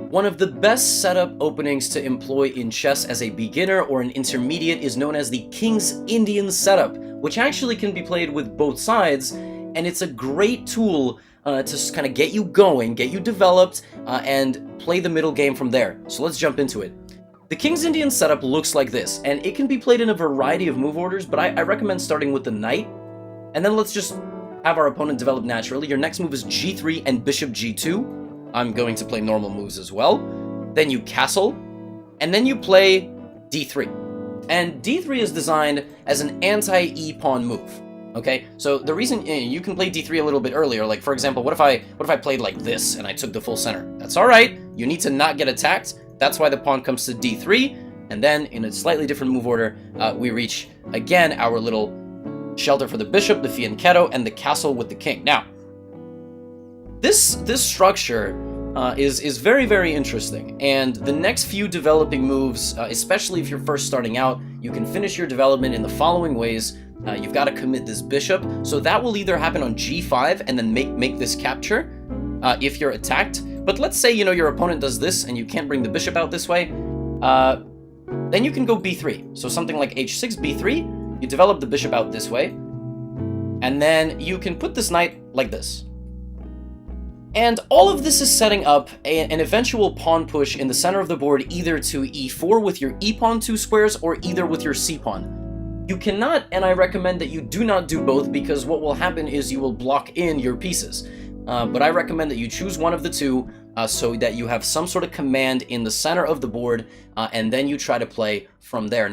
One of the best setup openings to employ in chess as a beginner or an intermediate is known as the King's Indian setup, which actually can be played with both sides, and it's a great tool to kind of get you going, get you developed, and play the middle game from there. So let's jump into it. The King's Indian setup looks like this, and it can be played in a variety of move orders, but I recommend starting with the knight, and then let's just have our opponent develop naturally. Your next move is g3 and bishop g2. I'm going to play normal moves as well. Then you castle, and then you play d3. And d3 is designed as an anti-e pawn move. Okay, so the reason you can play d3 a little bit earlier, like for example, what if I played like this and I took the full center? That's all right. You need to not get attacked. That's why the pawn comes to d3, and then in a slightly different move order, we reach again our little shelter for the bishop, the fianchetto, and the castle with the king. Now, this structure is very, very interesting, and the next few developing moves, especially if you're first starting out, you can finish your development in the following ways. You've got to commit this bishop, so that will either happen on g5 and then make this capture if you're attacked. But let's say, your opponent does this and you can't bring the bishop out this way, then you can go b3. So something like h6, b3, you develop the bishop out this way, and then you can put this knight like this. And all of this is setting up an eventual pawn push in the center of the board, either to e4 with your e-pawn 2 squares or either with your c-pawn. You cannot, and I recommend that you do not do both, because what will happen is you will block in your pieces. But I recommend that you choose one of the two so that you have some sort of command in the center of the board, and then you try to play from there.